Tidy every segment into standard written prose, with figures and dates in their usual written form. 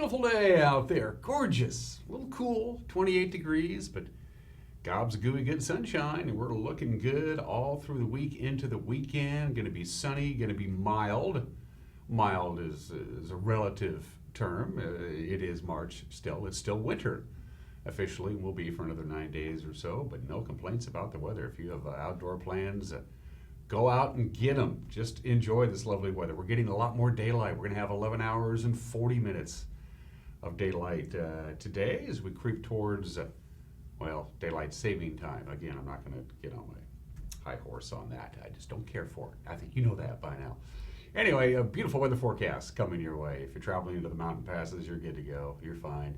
beautiful day out there. Gorgeous. A little cool, 28 degrees, but gobs of gooey good sunshine, and we're looking good all through the week into the weekend. Going to be sunny, going to be mild. Mild is a relative term. It is March still. It's still winter. Officially, will be for another 9 days or so, but no complaints about the weather. If you have outdoor plans, go out and get them. Just enjoy this lovely weather. We're getting a lot more daylight. We're going to have 11 hours and 40 minutes of daylight today as we creep towards, daylight saving time. Again, I'm not going to get on my high horse on that. I just don't care for it. I think you know that by now. Anyway, a beautiful weather forecast coming your way. If you're traveling into the mountain passes, you're good to go. You're fine.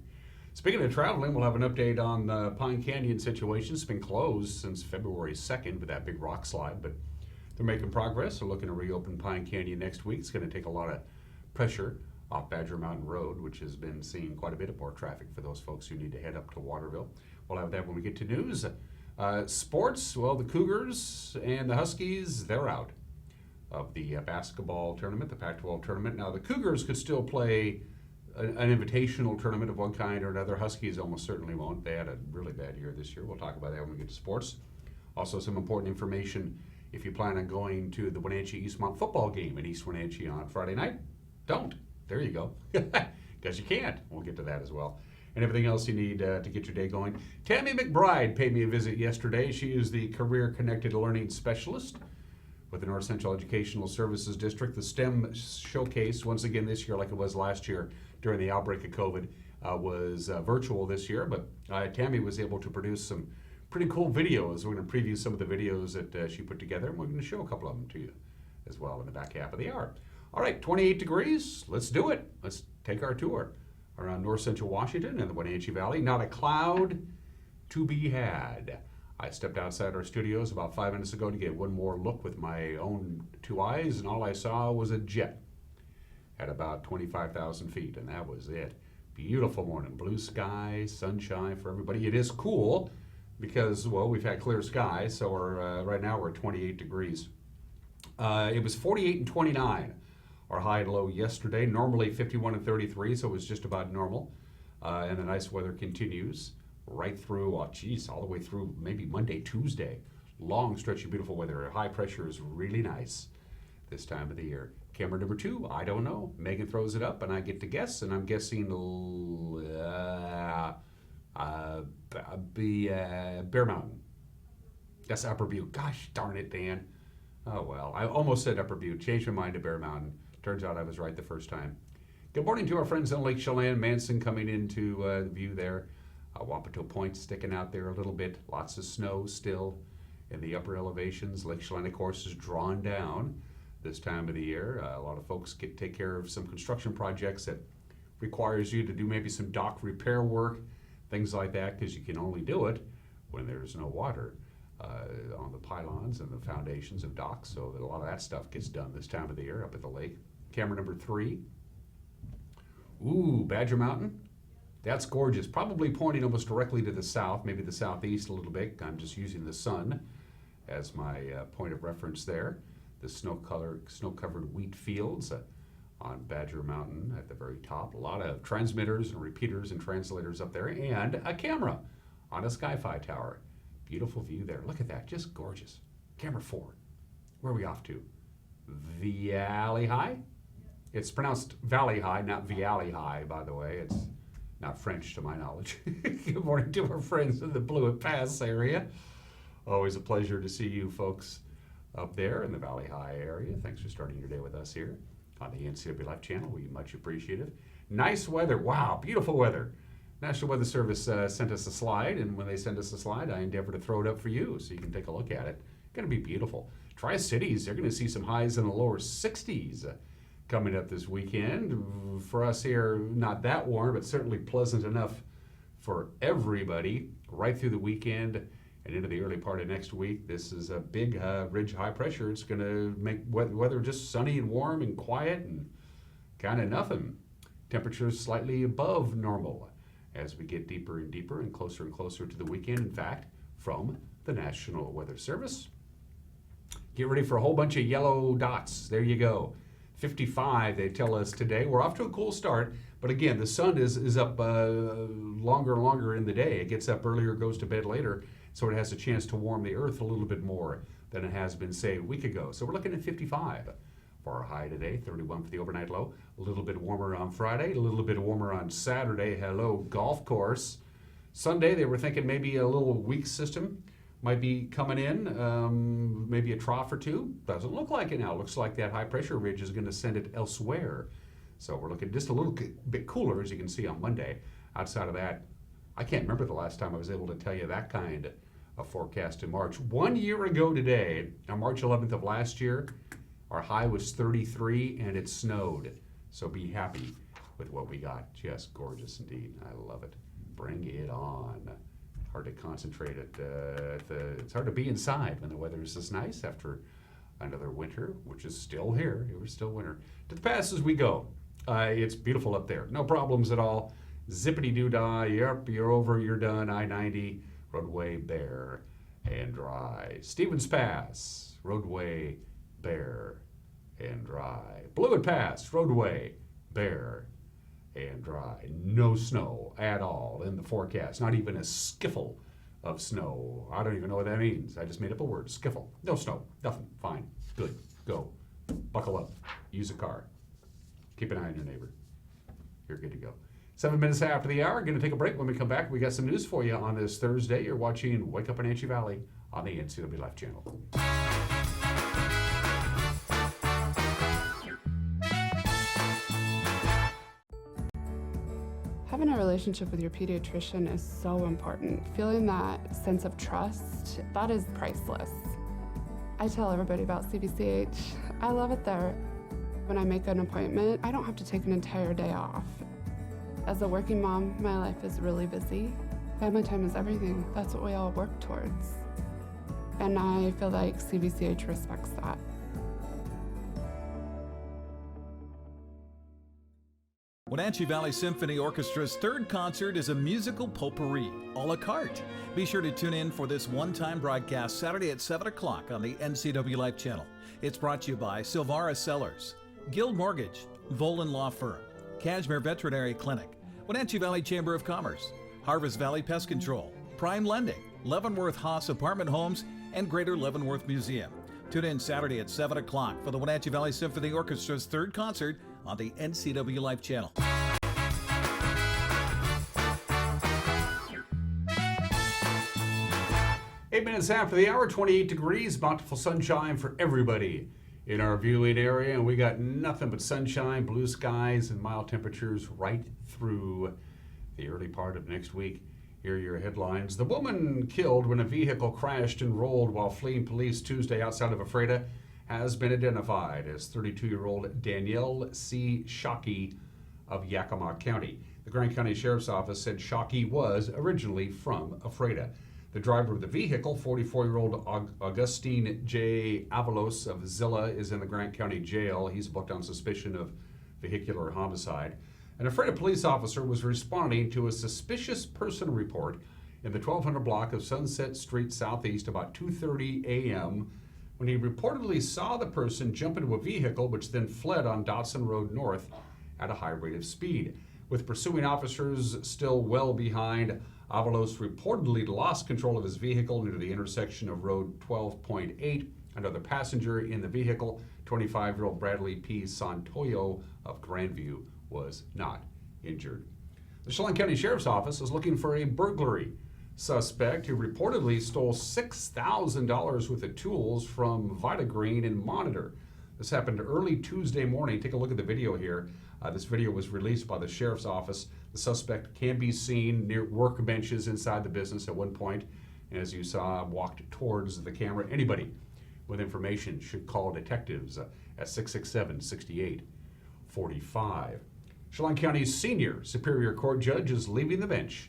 Speaking of traveling, we'll have an update on the Pine Canyon situation. It's been closed since February 2nd with that big rock slide, but they're making progress. They're looking to reopen Pine Canyon next week. It's going to take a lot of pressure off Badger Mountain Road, which has been seeing quite a bit of more traffic for those folks who need to head up to Waterville. We'll have that when we get to news. Sports, well, the Cougars and the Huskies, they're out of the basketball tournament, the Pac-12 tournament. Now, the Cougars could still play an invitational tournament of one kind or another. Huskies almost certainly won't. They had a really bad year this year. We'll talk about that when we get to sports. Also, some important information if you plan on going to the Wenatchee Eastmont football game in East Wenatchee on Friday night. Don't. There you go. Because you can't. We'll get to that as well. And everything else you need to get your day going. Tami McBride paid me a visit yesterday. She is the Career Connected Learning Specialist with the North Central Educational Services District. The STEM showcase, once again this year like it was last year during the outbreak of COVID, was virtual this year, but Tami was able to produce some pretty cool videos. We're going to preview some of the videos that she put together, and we're going to show a couple of them to you as well in the back half of the hour. All right, 28 degrees. Let's do it. Let's take our tour around north central Washington and the Wenatchee Valley. Not a cloud to be had. I stepped outside our studios about 5 minutes ago to get one more look with my own two eyes, and all I saw was a jet at about 25,000 feet, and that was it. Beautiful morning, blue sky, sunshine for everybody. It is cool because, well, we've had clear skies, so right now we're at 28 degrees. It was 48 and 29, our high and low yesterday. Normally 51 and 33, so it was just about normal. And the nice weather continues right through, all the way through maybe Monday, Tuesday. Long stretch of beautiful weather. High pressure is really nice this time of the year. Camera number 2, I don't know. Megan throws it up and I get to guess, and I'm guessing Bear Mountain. That's Upper Butte. Gosh darn it, Dan. Oh well, I almost said Upper Butte. Changed my mind to Bear Mountain. Turns out I was right the first time. Good morning to our friends on Lake Chelan. Manson coming into the view there. Wapato Point sticking out there a little bit. Lots of snow still in the upper elevations. Lake Chelan, of course, is drawn down this time of the year. A lot of folks take care of some construction projects that requires you to do maybe some dock repair work, things like that, because you can only do it when there's no water on the pylons and the foundations of docks. So that a lot of that stuff gets done this time of the year up at the lake. Camera number 3. Ooh, Badger Mountain. That's gorgeous. Probably pointing almost directly to the south, maybe the southeast a little bit. I'm just using the sun as my point of reference there. The snow-covered wheat fields on Badger Mountain at the very top. A lot of transmitters and repeaters and translators up there, and a camera on a Sky-Fi tower. Beautiful view there. Look at that, just gorgeous. Camera 4. Where are we off to? Valley High? It's pronounced Valley High, not Viali High, by the way. It's not French to my knowledge. Good morning to our friends in the Blewett Pass area. Always a pleasure to see you folks up there in the Valley High area. Thanks for starting your day with us here on the NCW Life channel. We much appreciate it. Nice weather. Wow, beautiful weather. National Weather Service sent us a slide, and when they send us a slide, I endeavor to throw it up for you so you can take a look at it. It's going to be beautiful. Tri-Cities, they're going to see some highs in the lower 60s coming up this weekend. For us here, not that warm, but certainly pleasant enough for everybody right through the weekend and into the early part of next week. This is a big ridge high pressure. It's going to make weather just sunny and warm and quiet and kind of nothing. Temperatures slightly above normal as we get deeper and deeper and closer to the weekend. In fact, from the National Weather Service, get ready for a whole bunch of yellow dots. There you go. 55, they tell us today. We're off to a cool start, But again, the sun is up longer and longer in the day. It gets up earlier, goes to bed later, so it has a chance to warm the earth a little bit more than it has been, say, a week ago. So we're looking at 55 for our high today, 31 for the overnight low. A little bit warmer on Friday, a little bit warmer on Saturday. Hello, golf course. Sunday, they were thinking maybe a little weak system might be coming in, maybe a trough or two. Doesn't look like it now. Looks like that high pressure ridge is going to send it elsewhere. So we're looking just a little bit cooler, as you can see on Monday. Outside of that, I can't remember the last time I was able to tell you that kind of forecast in March. 1 year ago today, on March 11th of last year, our high was 33 and it snowed. So be happy with what we got. Just gorgeous indeed. I love it. Bring it on. Hard to concentrate it's hard to be inside when the weather is this nice after another winter, which is still here. It was still winter. To the past as we go. It's beautiful up there. No problems at all. Zippity-doo-dah. Yep, you're over, you're done. I-90, roadway bare and dry. Stevens Pass, roadway bare and dry. Blewett Pass, roadway bare and dry. No snow at all in the forecast. Not even a skiffle of snow. I don't even know what that means. I just made up a word. Skiffle. No snow. Nothing. Fine. Good. Go. Buckle up. Use a car. Keep an eye on your neighbor. You're good to go. 7 minutes after the hour. Going to take a break. When we come back, we got some news for you on this Thursday. You're watching Wake Up Wenatchee Valley on the NCW Life channel. Having a relationship with your pediatrician is so important. Feeling that sense of trust, that is priceless. I tell everybody about CBCH. I love it there. When I make an appointment, I don't have to take an entire day off. As a working mom, my life is really busy. Family time is everything. That's what we all work towards. And I feel like CBCH respects that. Wenatchee Valley Symphony Orchestra's third concert is a musical potpourri, a la carte. Be sure to tune in for this one-time broadcast Saturday at 7 o'clock on the NCW Life channel. It's brought to you by Silvara Cellars, Guild Mortgage, Volan Law Firm, Cashmere Veterinary Clinic, Wenatchee Valley Chamber of Commerce, Harvest Valley Pest Control, Prime Lending, Leavenworth Haas Apartment Homes, and Greater Leavenworth Museum. Tune in Saturday at 7 o'clock for the Wenatchee Valley Symphony Orchestra's third concert on the NCW Life channel. 8 minutes after the hour, 28 degrees, bountiful sunshine for everybody in our viewing area, and we got nothing but sunshine, blue skies, and mild temperatures right through the early part of next week. Here are your headlines. The woman killed when a vehicle crashed and rolled while fleeing police Tuesday outside of Ephrata has been identified as 32-year-old Danielle C. Shockey of Yakima County. The Grant County Sheriff's Office said Shockey was originally from Ephrata. The driver of the vehicle, 44-year-old Augustine J. Avalos of Zilla, is in the Grant County Jail. He's booked on suspicion of vehicular homicide. An Ephrata police officer was responding to a suspicious person report in the 1200 block of Sunset Street Southeast about 2:30 a.m. when he reportedly saw the person jump into a vehicle which then fled on Dotson Road North at a high rate of speed. With pursuing officers still well behind, Avalos reportedly lost control of his vehicle near the intersection of Road 12.8. Another passenger in the vehicle, 25-year-old Bradley P. Santoyo of Grandview, was not injured. The Chelan County Sheriff's Office is looking for a burglary suspect who reportedly stole $6,000 worth of tools from Vitagreen and Monitor. This happened early Tuesday morning. Take a look at the video here. This video was released by the Sheriff's Office. The suspect can be seen near workbenches inside the business at one point. And as you saw, walked towards the camera. Anybody with information should call detectives at 667-6845. Chelan County's senior Superior Court judge is leaving the bench.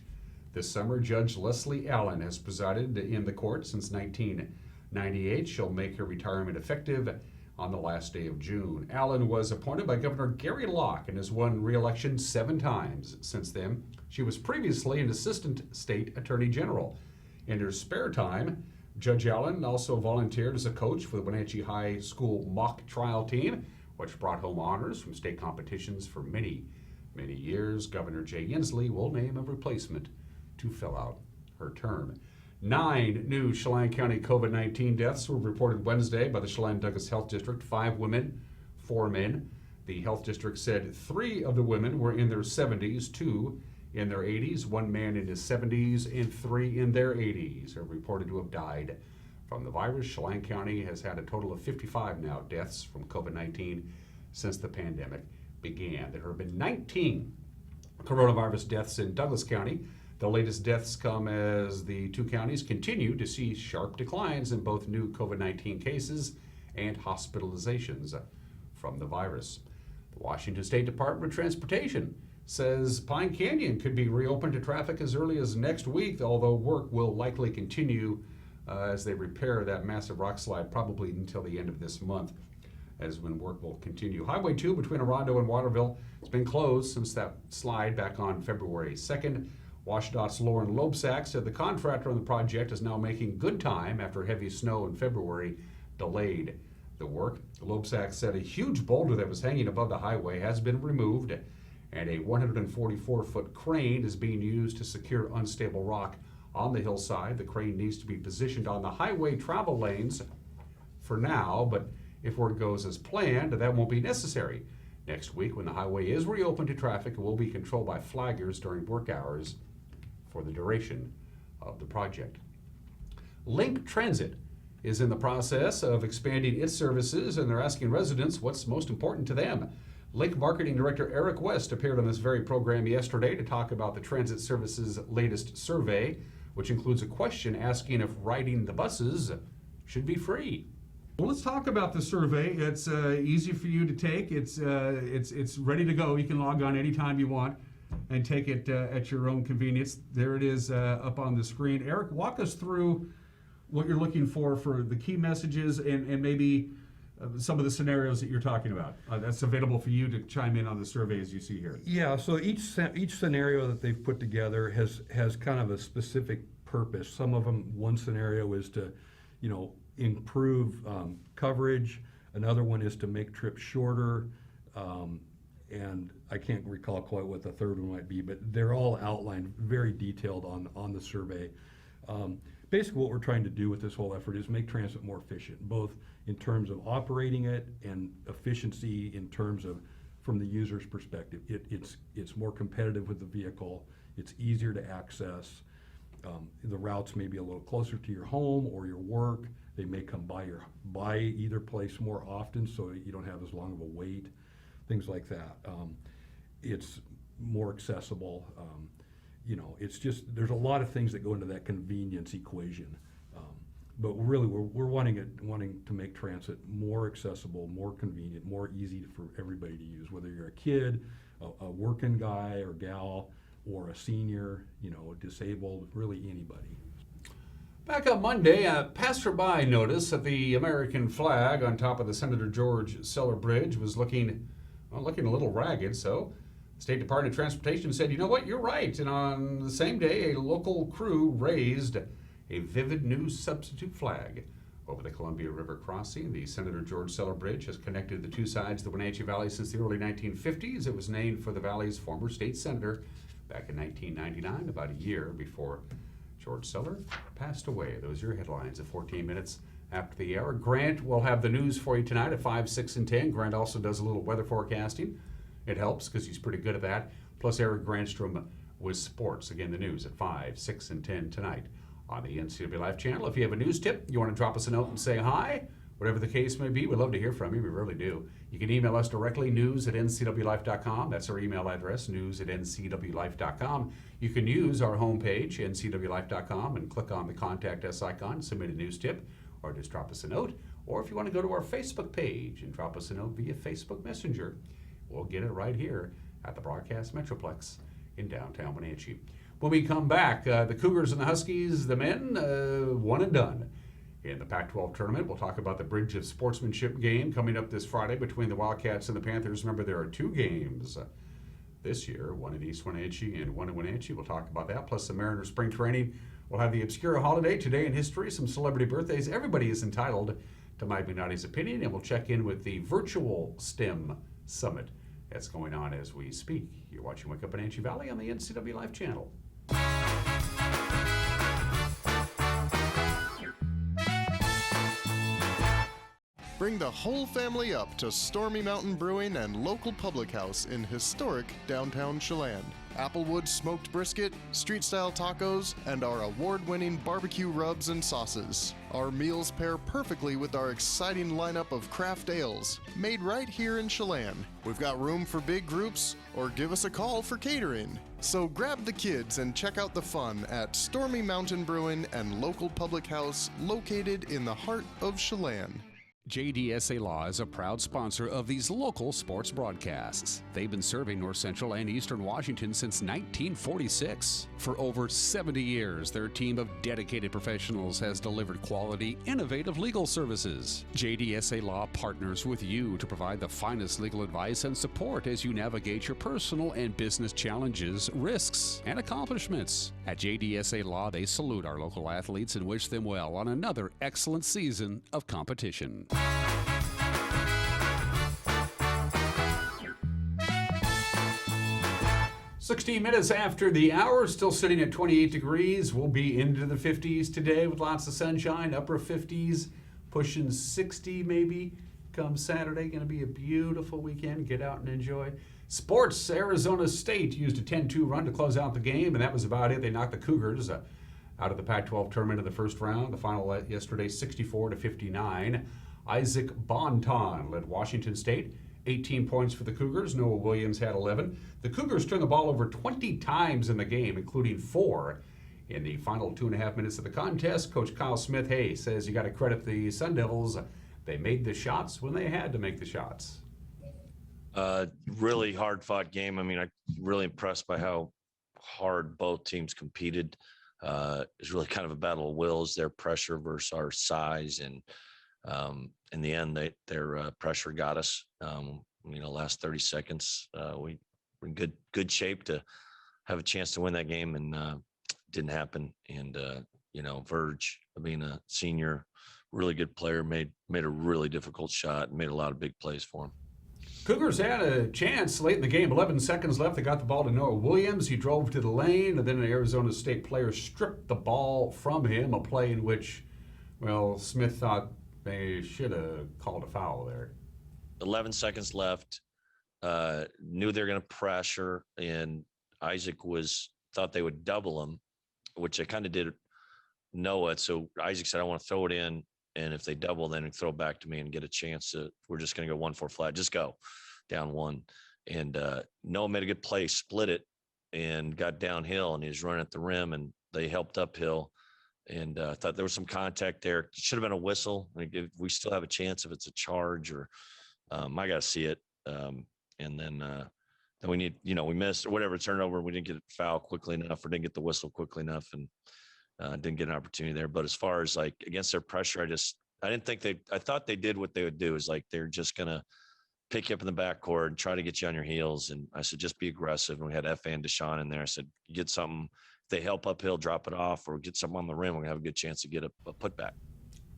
This summer, Judge Leslie Allen has presided in the court since 1998. She'll make her retirement effective on the last day of June. Allen was appointed by Governor Gary Locke and has won re-election 7 times since then. She was previously an assistant state attorney general. In her spare time, Judge Allen also volunteered as a coach for the Wenatchee High School mock trial team, which brought home honors from state competitions for many, many years. Governor Jay Inslee will name a replacement to fill out her term. 9 new Chelan County COVID-19 deaths were reported Wednesday by the Chelan-Douglas Health District, 5 women, 4 men. The health district said 3 of the women were in their 70s, 2 in their 80s, 1 man in his 70s, and 3 in their 80s are reported to have died from the virus. Chelan County has had a total of 55 now deaths from COVID-19 since the pandemic began. There have been 19 coronavirus deaths in Douglas County. The latest deaths come as the 2 counties continue to see sharp declines in both new COVID-19 cases and hospitalizations from the virus. The Washington State Department of Transportation says Pine Canyon could be reopened to traffic as early as next week, although work will likely continue as they repair that massive rock slide probably until the end of this month, as when work will continue. Highway 2 between Orondo and Waterville has been closed since that slide back on February 2nd. WashDOT's Lauren Loebsack said the contractor on the project is now making good time after heavy snow in February delayed the work. Loebsack said a huge boulder that was hanging above the highway has been removed, and a 144-foot crane is being used to secure unstable rock on the hillside. The crane needs to be positioned on the highway travel lanes for now, but if work goes as planned, that won't be necessary. Next week, when the highway is reopened to traffic, it will be controlled by flaggers during work hours for the duration of the project. Link Transit is in the process of expanding its services, and they're asking residents what's most important to them. Link Marketing Director Eric West appeared on this very program yesterday to talk about the transit service's latest survey, which includes a question asking if riding the buses should be free. Well, let's talk about the survey. It's easy for you to take. It's ready to go. You can log on anytime you want and take it at your own convenience. There it is up on the screen. Eric, walk us through what you're looking for the key messages and maybe some of the scenarios that you're talking about. That's available for you to chime in on the survey as you see here. Yeah, so each scenario that they've put together has kind of a specific purpose. Some of them, one scenario is to, improve coverage. Another one is to make trips shorter. And I can't recall quite what the third one might be, but they're all outlined very detailed on the survey. Basically what we're trying to do with this whole effort is make transit more efficient, both in terms of operating it and efficiency in terms of from the user's perspective. It's more competitive with the vehicle, it's easier to access. The routes may be a little closer to your home or your work. They may come by either place more often, so you don't have as long of a wait, things like that. It's more accessible. It's just, there's a lot of things that go into that convenience equation. But really, we're wanting to make transit more accessible, more convenient, more easy for everybody to use, whether you're a kid, a working guy or gal, or a senior, disabled, really anybody. Back on Monday, a passerby noticed that the American flag on top of the Senator George Seller Bridge was looking a little ragged, so the State Department of Transportation said, you know what, you're right. And on the same day, a local crew raised a vivid new substitute flag over the Columbia River crossing. The Senator George Seller Bridge has connected the two sides of the Wenatchee Valley since the early 1950s. It was named for the valley's former state senator back in 1999, about a year before George Seller passed away. Those are your headlines at 14 minutes after the hour. Grant will have the news for you tonight at 5, 6, and 10. Grant also does a little weather forecasting. It helps because he's pretty good at that. Plus Eric Grandstrom with sports. Again, the news at 5, 6, and 10 tonight on the NCW Life channel. If you have a news tip, you want to drop us a note and say hi, whatever the case may be, we'd love to hear from you. We really do. You can email us directly, news@ncwlife.com. That's our email address, news@ncwlife.com. You can use our homepage, ncwlife.com, and click on the Contact Us icon, submit a news tip, or just drop us a note. Or if you want to go to our Facebook page and drop us a note via Facebook Messenger, we'll get it right here at the Broadcast Metroplex in downtown Wenatchee. When we come back, the Cougars and the Huskies, the men, one and done. In the Pac-12 tournament, we'll talk about the Bridge of Sportsmanship game coming up this Friday between the Wildcats and the Panthers. Remember, there are 2 games this year, one in East Wenatchee and one in Wenatchee. We'll talk about that, plus the Mariners spring training. We'll have the Obscura Holiday, Today in History, some celebrity birthdays. Everybody is entitled to Mike Mignotti's opinion, and we'll check in with the virtual STEM Summit That's going on as we speak. You're watching Wake Up Wenatchee Valley on the NCW Life channel. Bring the whole family up to Stormy Mountain Brewing and local public house in historic downtown Chelan. Applewood smoked brisket, street-style tacos, and our award-winning barbecue rubs and sauces. Our meals pair perfectly with our exciting lineup of craft ales, made right here in Chelan. We've got room for big groups, or give us a call for catering. So grab the kids and check out the fun at Stormy Mountain Brewing and local public house located in the heart of Chelan. JDSA Law is a proud sponsor of these local sports broadcasts. They've been serving North Central and Eastern Washington since 1946. For over 70 years, their team of dedicated professionals has delivered quality, innovative legal services. JDSA Law partners with you to provide the finest legal advice and support as you navigate your personal and business challenges, risks, and accomplishments. At JDSA Law, they salute our local athletes and wish them well on another excellent season of competition. 16 minutes after the hour, still sitting at 28 degrees. We'll be into the 50s today with lots of sunshine, upper 50s, pushing 60 maybe come Saturday. Going to be a beautiful weekend. Get out and enjoy. Sports, Arizona State used a 10-2 run to close out the game, and that was about it. They knocked the Cougars out of the Pac-12 tournament in the first round. The final yesterday, 64-59. Isaac Bonton led Washington State. 18 points for the Cougars. Noah Williams had 11. The Cougars turned the ball over 20 times in the game, including 4 in the final 2.5 minutes of the contest. Coach Kyle Smith, says you got to credit the Sun Devils. They made the shots when they had to make the shots. Really hard-fought game. I mean, I'm really impressed by how hard both teams competed. It's really kind of a battle of wills, their pressure versus our size, and in the end, their pressure got us. Last 30 seconds, we were in good shape to have a chance to win that game, and didn't happen. And Verge, being a senior, really good player, made a really difficult shot and made a lot of big plays for him. Cougars had a chance late in the game. 11 seconds left. They got the ball to Noah Williams. He drove to the lane, and then an Arizona State player stripped the ball from him, a play in which, Smith thought they should have called a foul there. 11 seconds left. Knew they were going to pressure, and Isaac thought they would double him, which they kind of did Noah. So Isaac said, I want to throw it in, and if they double, then throw it back to me and get a chance we're just going to go 1-4 flat. Just go down 1. And Noah made a good play, split it, and got downhill, and he was running at the rim, and they helped uphill. And I thought there was some contact there. It should have been a whistle. We still have a chance if it's a charge, or I got to see it. And then we need, we missed or whatever, turnover. We didn't get a foul quickly enough, or didn't get the whistle quickly enough, and didn't get an opportunity there. But as far as against their pressure, I thought they did what they would do, is they're just going to pick you up in the backcourt and try to get you on your heels. And I said, just be aggressive. And we had F.A. and Deshaun in there. I said, get something. If they help uphill, drop it off, or get something on the rim, we're going to have a good chance to get a putback.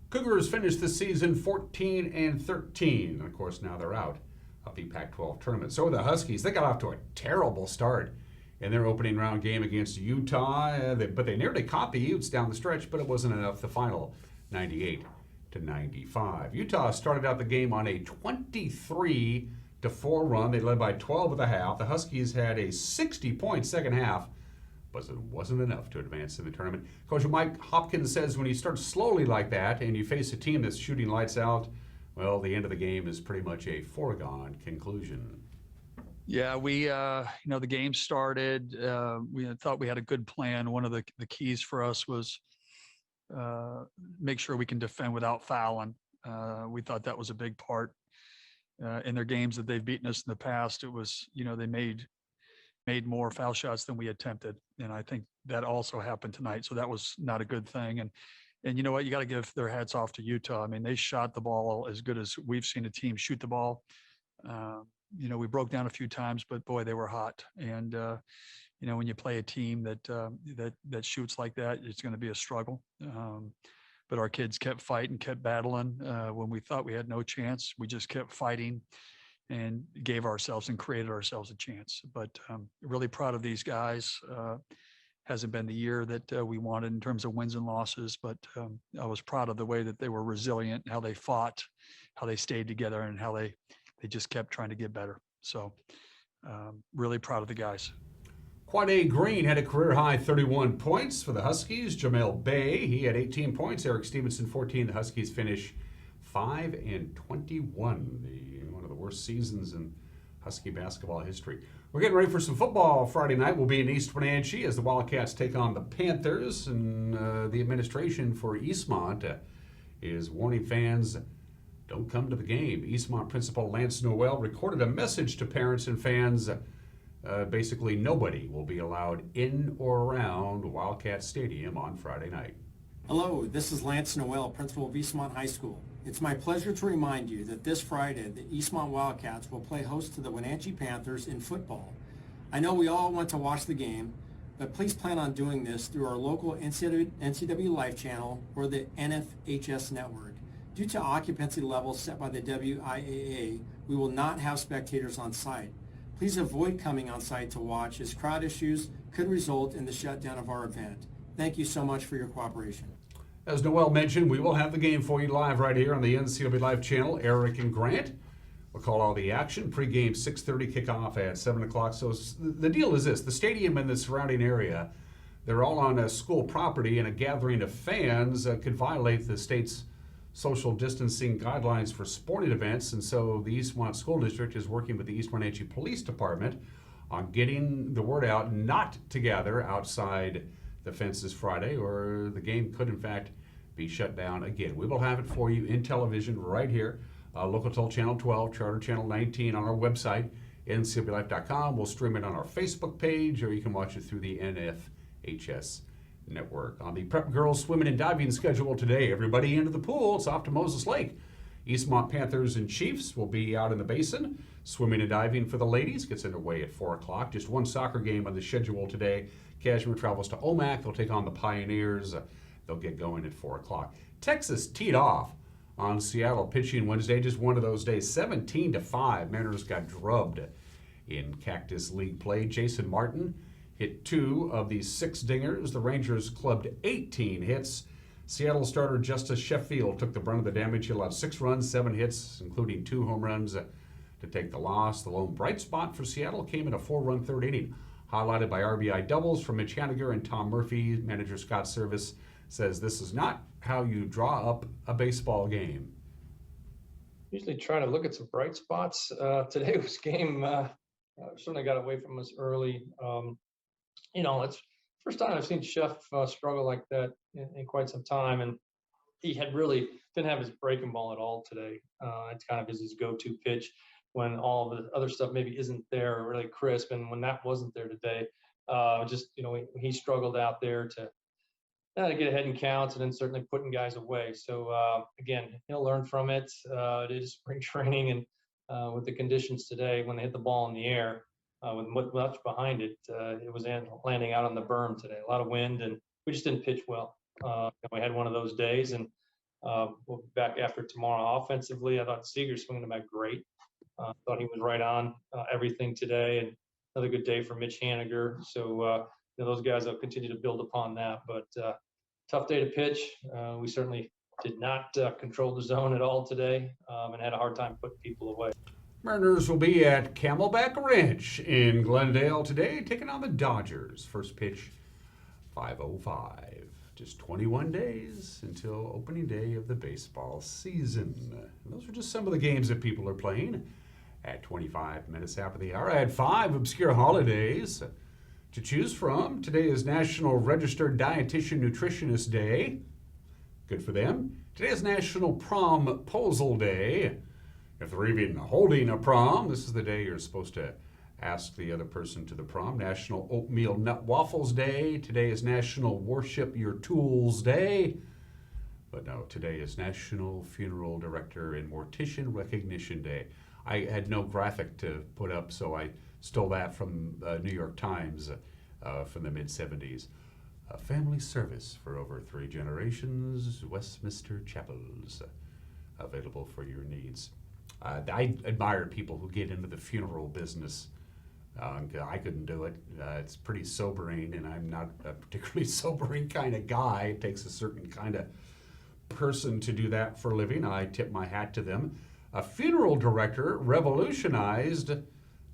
Cougars finished the season 14-13. And of course, now they're out of the Pac-12 tournament. So are the Huskies. They got off to a terrible start in their opening round game against Utah, but they nearly caught the Utes down the stretch, but it wasn't enough. The final 98-95. Utah started out the game on a 23-4 run. They led by 12 at the half. The Huskies had a 60-point second half, but it wasn't enough to advance in the tournament. Coach Mike Hopkins says when you start slowly like that and you face a team that's shooting lights out, the end of the game is pretty much a foregone conclusion. Yeah, we, the game started. We thought we had a good plan. One of the keys for us was make sure we can defend without fouling. We thought that was a big part. In their games that they've beaten us in the past, it was, they made more foul shots than we attempted. And I think that also happened tonight. So that was not a good thing. And you know what? You got to give their hats off to Utah. I mean, they shot the ball as good as we've seen a team shoot the ball. We broke down a few times, but boy, they were hot. And, when you play a team that shoots like that, it's going to be a struggle. But our kids kept fighting, kept battling. When we thought we had no chance, we just kept fighting. and gave ourselves and created ourselves a chance. But really proud of these guys. Hasn't been the year that we wanted in terms of wins and losses, but I was proud of the way that they were resilient, how they fought, how they stayed together, and how they just kept trying to get better. So really proud of the guys. Quade Green had a career-high 31 points for the Huskies. Jamel Bay, he had 18 points. Eric Stevenson, 14. The Huskies finish 5-21. One of the worst seasons in Husky basketball history. We're getting ready for some football Friday night. We'll be in East Wenatchee as the Wildcats take on the Panthers. And the administration for Eastmont is warning fans, don't come to the game. Eastmont Principal Lance Noel recorded a message to parents and fans. Basically, nobody will be allowed in or around Wildcat Stadium on Friday night. Hello, this is Lance Noel, principal of Eastmont High School. It's my pleasure to remind you that this Friday, the Eastmont Wildcats will play host to the Wenatchee Panthers in football. I know we all want to watch the game, but please plan on doing this through our local NCW Life channel or the NFHS network. Due to occupancy levels set by the WIAA, we will not have spectators on site. Please avoid coming on site to watch, as crowd issues could result in the shutdown of our event. Thank you so much for your cooperation. As Noel mentioned, we will have the game for you live right here on the NCW Live channel. Eric and Grant will call all the action. Pre-game 6:30, kickoff at 7 o'clock. So the deal is this. The stadium and the surrounding area, they're all on a school property, and a gathering of fans could violate the state's social distancing guidelines for sporting events. And so the Eastmont School District is working with the East Wenatchee Police Department on getting the word out not to gather outside the fences Friday, or the game could in fact be shut down again. We will have it for you in television right here, local toll channel 12, charter channel 19 on our website, ncwlife.com. We'll stream it on our Facebook page, or you can watch it through the NFHS network. On the Prep Girls swimming and diving schedule today, everybody into the pool. It's off to Moses Lake. Eastmont Panthers and Chiefs will be out in the basin. Swimming and diving for the ladies gets underway at 4 o'clock. Just one soccer game on the schedule today. Cashmere travels to Omak. They'll take on the Pioneers. They'll get going at 4 o'clock. Texas teed off on Seattle pitching Wednesday. Just one of those days. 17-5. Mariners got drubbed in Cactus League play. Jason Martin hit 2 of the 6 dingers. The Rangers clubbed 18 hits. Seattle starter Justice Sheffield took the brunt of the damage. He allowed 6 runs, 7 hits, including 2 home runs to take the loss. The lone bright spot for Seattle came in a 4-run third inning, highlighted by RBI doubles from Mitch Haniger and Tom Murphy. Manager Scott Service says this is not how you draw up a baseball game. Usually try to look at some bright spots. Today was game, certainly got away from us early. It's first time I've seen Chef struggle like that in quite some time. And he had really didn't have his breaking ball at all today. It's kind of his go-to pitch when all the other stuff maybe isn't there or really crisp. And when that wasn't there today, he struggled out there to get ahead in counts and then certainly putting guys away. So again, he'll learn from it. It is spring training, and with the conditions today, when they hit the ball in the air with much behind it, it was landing out on the berm today. A lot of wind, and we just didn't pitch well. We had one of those days, and we'll be back after tomorrow. Offensively, I thought Seager's swinging the bat great. Thought he was right on everything today, and another good day for Mitch Haniger. So those guys will continue to build upon that. But tough day to pitch. We certainly did not control the zone at all today, and had a hard time putting people away. Mariners will be at Camelback Ranch in Glendale today, taking on the Dodgers. First pitch, 5:05. Just 21 days until opening day of the baseball season. And those are just some of the games that people are playing. At 25 minutes after the hour, I had 5 obscure holidays to choose from. Today is National Registered Dietitian Nutritionist Day. Good for them. Today is National Promposal Day. If they're even holding a prom, this is the day you're supposed to ask the other person to the prom. National Oatmeal Nut Waffles Day. Today is National Worship Your Tools Day. But no, today is National Funeral Director and Mortician Recognition Day. I had no graphic to put up, so I stole that from New York Times from the mid-'70s. Family service for over 3 generations, Westminster Chapels, available for your needs. I admire people who get into the funeral business. I couldn't do it. It's pretty sobering, and I'm not a particularly sobering kind of guy. It takes a certain kind of person to do that for a living. I tip my hat to them. A funeral director revolutionized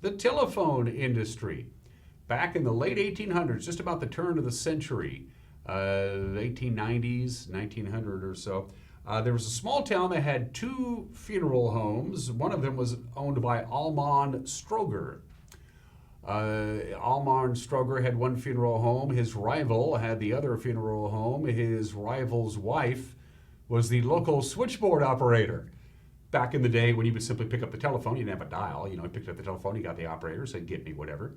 the telephone industry. Back in the late 1800s, just about the turn of the century, 1890s, 1900 or so, there was a small town that had 2 funeral homes. One of them was owned by Almon Stroger. Almon Stroger had one funeral home. His rival had the other funeral home. His rival's wife was the local switchboard operator. Back in the day when you would simply pick up the telephone, you didn't have a dial. You picked up the telephone, you got the operator, said, "Get me whatever."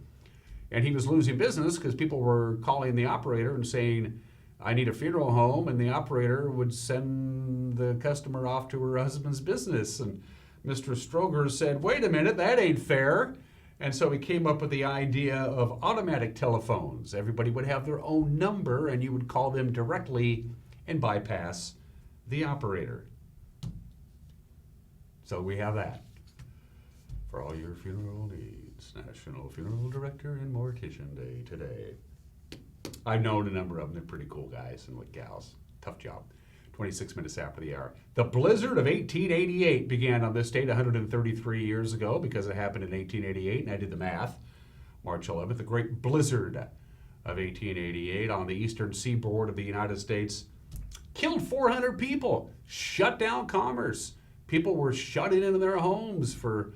And he was losing business because people were calling the operator and saying, "I need a funeral home," and the operator would send the customer off to her husband's business. And Mr. Stroger said, "Wait a minute, that ain't fair." And so he came up with the idea of automatic telephones. Everybody would have their own number, and you would call them directly and bypass the operator. So we have that for all your funeral needs. National Funeral Director and Mortician Day today. I've known a number of them. They're pretty cool guys and gals. Tough job. 26 minutes after the hour. The blizzard of 1888 began on this date 133 years ago because it happened in 1888, and I did the math. March 11th, the great blizzard of 1888 on the eastern seaboard of the United States killed 400 people, shut down commerce. People were shut in their homes for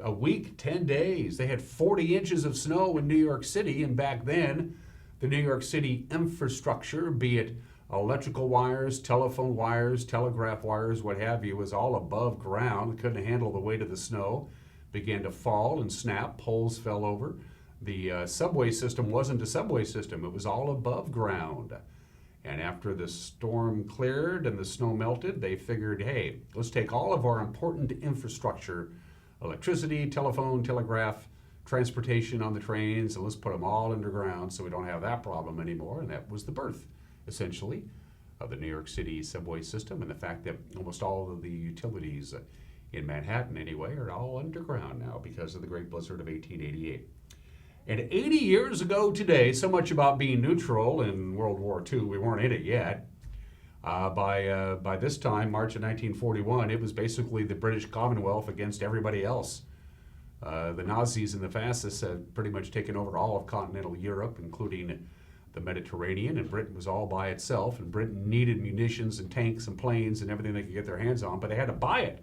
a week, 10 days. They had 40 inches of snow in New York City, and back then, the New York City infrastructure, be it electrical wires, telephone wires, telegraph wires, what have you, was all above ground. Couldn't handle the weight of the snow. Began to fall and snap. Poles fell over. The subway system wasn't a subway system. It was all above ground. And after the storm cleared and the snow melted, they figured, hey, let's take all of our important infrastructure, electricity, telephone, telegraph, transportation on the trains, and let's put them all underground so we don't have that problem anymore. And that was the birth, essentially, of the New York City subway system, and the fact that almost all of the utilities in Manhattan, anyway, are all underground now because of the Great Blizzard of 1888. And 80 years ago today, so much about being neutral in World War II, we weren't in it yet. By this time, March of 1941, it was basically the British Commonwealth against everybody else. The Nazis and the fascists had pretty much taken over all of continental Europe, including the Mediterranean, and Britain was all by itself, and Britain needed munitions and tanks and planes and everything they could get their hands on, but they had to buy it.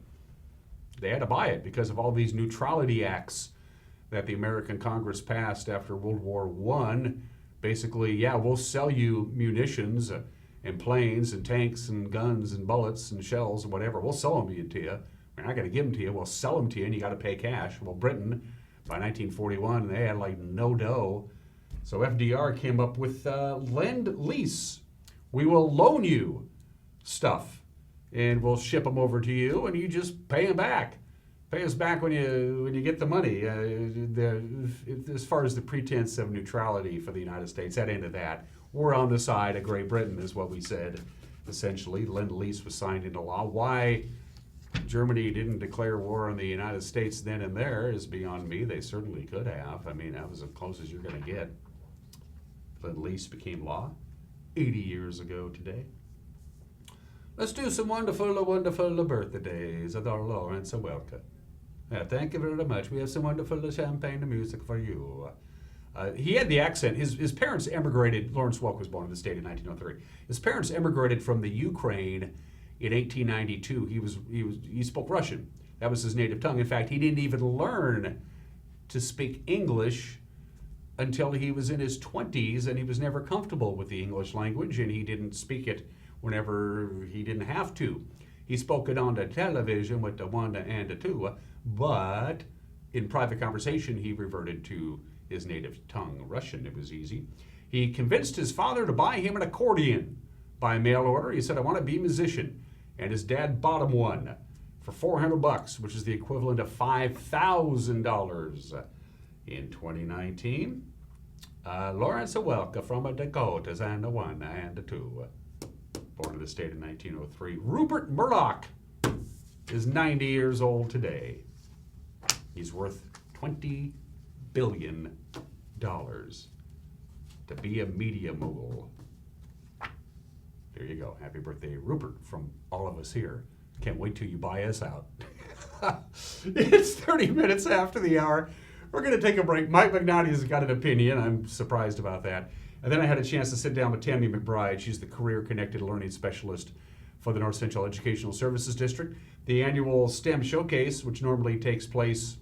They had to buy it because of all these neutrality acts that the American Congress passed after World War I. Basically, yeah, we'll sell you munitions and planes and tanks and guns and bullets and shells and whatever. We'll sell them to you. We're not going to give them to you. We'll sell them to you, and you got to pay cash. Well, Britain, by 1941, they had like no dough. So FDR came up with Lend-Lease. We will loan you stuff, and we'll ship them over to you, and you just pay them back. Pay us back when you get the money. As far as the pretense of neutrality for the United States, that ended that. We're on the side of Great Britain, is what we said. Essentially, Lend-Lease was signed into law. Why Germany didn't declare war on the United States then and there is beyond me. They certainly could have. I mean, that was as close as you're going to get. Lend-Lease became law 80 years ago today. Let's do some wonderful, wonderful birthdays of our Lawrence Welker. Yeah, thank you very much. We have some wonderful champagne and music for you. He had the accent. His parents emigrated. Lawrence Welk was born in the state in 1903. His parents emigrated from the Ukraine in 1892. He spoke Russian. That was his native tongue. In fact, he didn't even learn to speak English until he was in his 20s, and he was never comfortable with the English language, and he didn't speak it whenever he didn't have to. He spoke it on the television with the one and the two, but in private conversation, he reverted to his native tongue, Russian. It was easy. He convinced his father to buy him an accordion by mail order. He said, I want to be a musician. And his dad bought him one for $400, which is the equivalent of $5,000 in 2019. Lawrence Welker from the Dakotas and the one and the two. Born in the state in 1903. Rupert Murdoch. is 90 years old today. He's worth $20 billion to be a media mogul. There you go. Happy birthday, Rupert, from all of us here. Can't wait till you buy us out. It's 30 minutes after the hour. We're going to take a break. Mike McNaughty has got an opinion. I'm surprised about that. And then I had a chance to sit down with Tami McBride. She's the Career Connected Learning Specialist for the North Central Educational Services District. The annual STEM Showcase, which normally takes place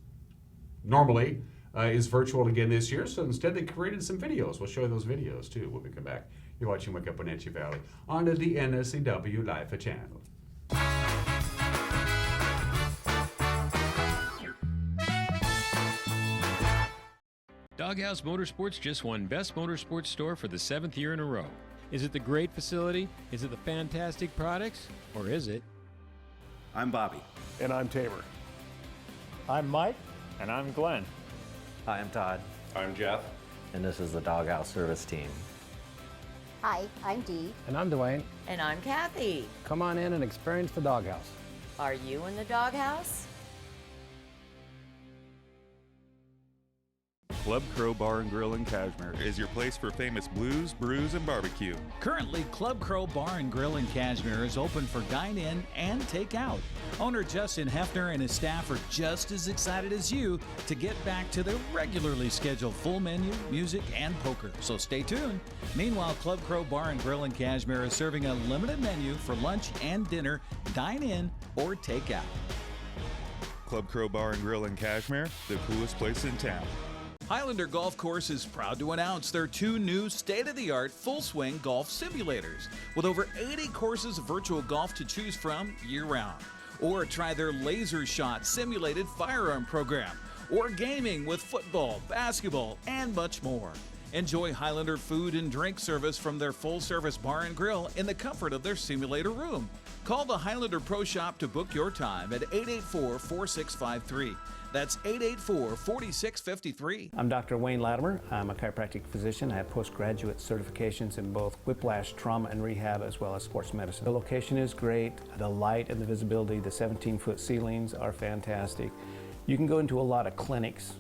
is virtual again this year. So instead, they created some videos. We'll show you those videos, too, when we come back. You're watching Wake Up Wenatchee Valley on the NSCW Live channel. Doghouse Motorsports just won Best Motorsports Store for the 7th year in a row. Is it the great facility? Is it the fantastic products? Or is it? I'm Bobby. And I'm Tabor. I'm Mike. And I'm Glenn. Hi, I'm Todd. I'm Jeff. And this is the Doghouse Service Team. Hi, I'm Dee. And I'm Dwayne. And I'm Kathy. Come on in and experience the Doghouse. Are you in the Doghouse? Club Crow Bar and Grill in Cashmere is your place for famous blues, brews, and barbecue. Currently, Club Crow Bar and Grill in Cashmere is open for dine-in and take-out. Owner Justin Hefner and his staff are just as excited as you to get back to their regularly scheduled full menu, music, and poker. So stay tuned. Meanwhile, Club Crow Bar and Grill in Cashmere is serving a limited menu for lunch and dinner, dine-in or take-out. Club Crow Bar and Grill in Cashmere, the coolest place in town. Highlander Golf Course is proud to announce their 2 new state-of-the-art full-swing golf simulators with over 80 courses of virtual golf to choose from year-round. Or try their Laser Shot simulated firearm program, or gaming with football, basketball, and much more. Enjoy Highlander food and drink service from their full-service bar and grill in the comfort of their simulator room. Call the Highlander Pro Shop to book your time at 884-4653. That's 884-4653. I'm Dr. Wayne Latimer. I'm a chiropractic physician. I have postgraduate certifications in both whiplash, trauma, and rehab, as well as sports medicine. The location is great. The light and the visibility, the 17-foot ceilings are fantastic. You can go into a lot of clinics,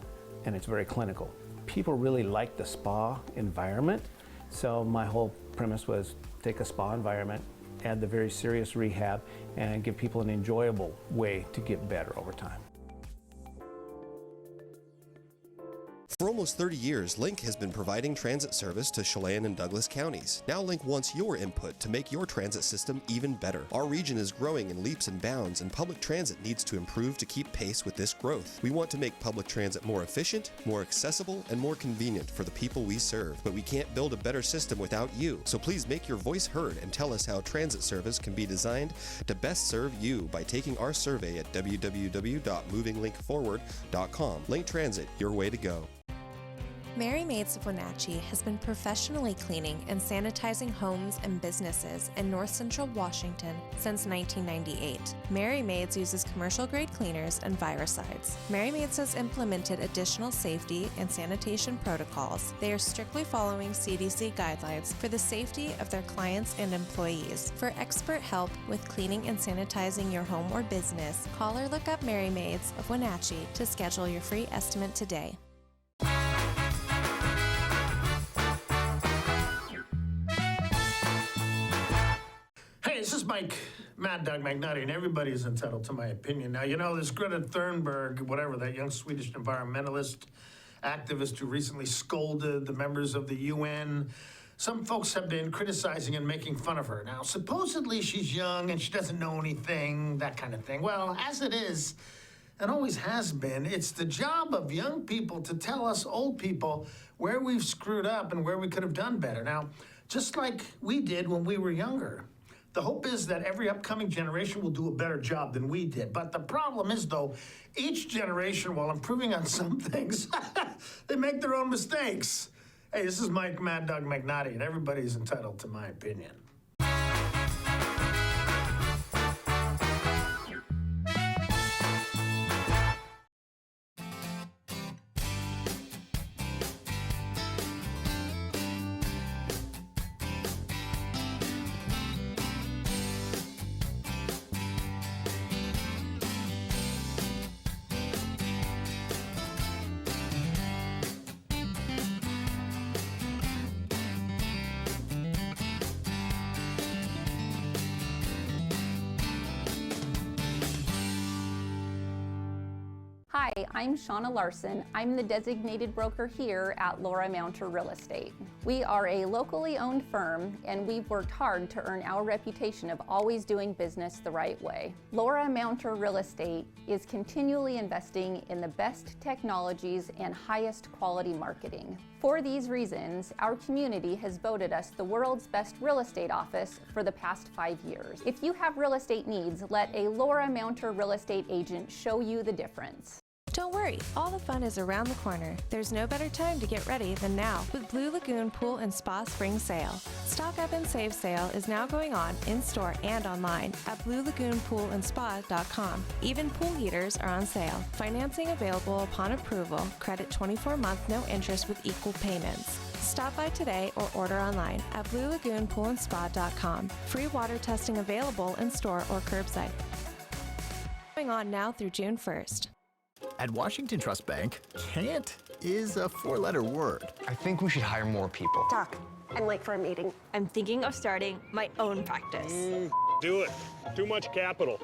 and it's very clinical. People really like the spa environment, so my whole premise was take a spa environment, add the very serious rehab, and give people an enjoyable way to get better over time. For almost 30 years, Link has been providing transit service to Chelan and Douglas counties. Now Link wants your input to make your transit system even better. Our region is growing in leaps and bounds, and public transit needs to improve to keep pace with this growth. We want to make public transit more efficient, more accessible, and more convenient for the people we serve, but we can't build a better system without you. So please make your voice heard and tell us how transit service can be designed to best serve you by taking our survey at www.movinglinkforward.com. Link Transit, your way to go. Mary Maids of Wenatchee has been professionally cleaning and sanitizing homes and businesses in North Central Washington since 1998. Mary Maids uses commercial-grade cleaners and viricides. Mary Maids has implemented additional safety and sanitation protocols. They are strictly following CDC guidelines for the safety of their clients and employees. For expert help with cleaning and sanitizing your home or business, call or look up Mary Maids of Wenatchee to schedule your free estimate today. Hey, this is Mike, Mad Dog McNaughty, and everybody's entitled to my opinion. Now, you know, this Greta Thunberg, whatever, that young Swedish environmentalist activist who recently scolded the members of the UN, some folks have been criticizing and making fun of her. Now, supposedly she's young and she doesn't know anything, that kind of thing. Well, as it is, and always has been, it's the job of young people to tell us old people where we've screwed up and where we could have done better. Now, just like we did when we were younger. The hope is that every upcoming generation will do a better job than we did. But the problem is, though, each generation, while improving on some things, they make their own mistakes. Hey, this is Mike Mad Dog McNaughty, and everybody's entitled to my opinion. I'm Shauna Larson. I'm the designated broker here at Laura Mounter Real Estate. We are a locally owned firm, and we've worked hard to earn our reputation of always doing business the right way. Laura Mounter Real Estate is continually investing in the best technologies and highest quality marketing. For these reasons, our community has voted us the world's best real estate office for the past 5 years. If you have real estate needs, let a Laura Mounter real estate agent show you the difference. Don't worry, all the fun is around the corner. There's no better time to get ready than now with Blue Lagoon Pool and Spa Spring Sale. Stock Up and Save sale is now going on in-store and online at bluelagoonpoolandspa.com. Even pool heaters are on sale. Financing available upon approval. Credit 24-month, no interest with equal payments. Stop by today or order online at bluelagoonpoolandspa.com. Free water testing available in-store or curbside. Going on now through June 1st. At Washington Trust Bank, can't is a 4-letter word. I think we should hire more people. Doc, I'm late for a meeting. I'm thinking of starting my own practice. Do it. Too much capital.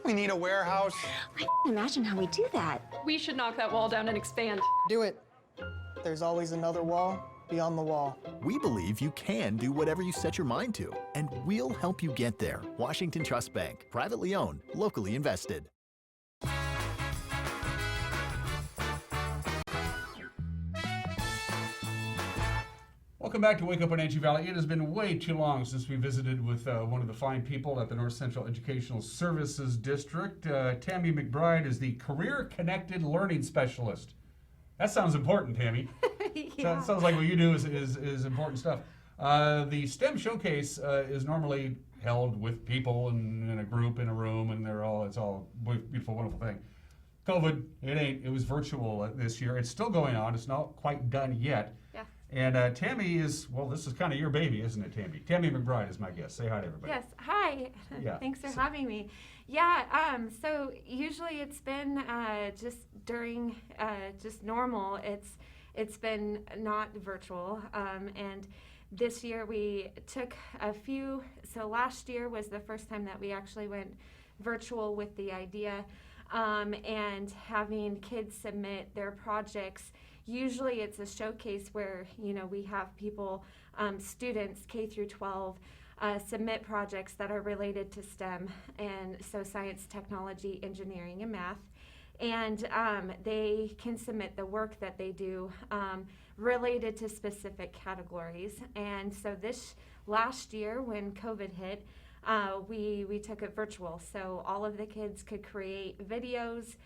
We need a warehouse. I can't imagine how we do that. We should knock that wall down and expand. Do it. There's always another wall beyond the wall. We believe you can do whatever you set your mind to, and we'll help you get there. Washington Trust Bank, privately owned, locally invested. Welcome back to Wake Up Wenatchee Valley. It has been way too long since we visited with one of the fine people at the North Central Educational Services District. Tami McBride is the Career Connected Learning Specialist. That sounds important, Tami. Yeah. Sounds like what you do is important stuff. The STEM Showcase is normally held with people in a group in a room, and it's all a beautiful, wonderful thing. COVID, it ain't. It was virtual this year. It's still going on. It's not quite done yet. Yeah. And Tami is, well, this is kind of your baby, isn't it, Tami? Tami McBride is my guest. Say hi to everybody. Yes, hi. Yeah. Thanks for having me. Yeah, so usually it's been just during just normal. It's been not virtual. And this year we took a few, so last year was the first time that we actually went virtual with the idea and having kids submit their projects. Usually it's a showcase where, we have people, students K through 12, submit projects that are related to STEM, and so science, technology, engineering, and math. And they can submit the work that they do related to specific categories. And so this last year when COVID hit, we took it virtual. So all of the kids could create videos,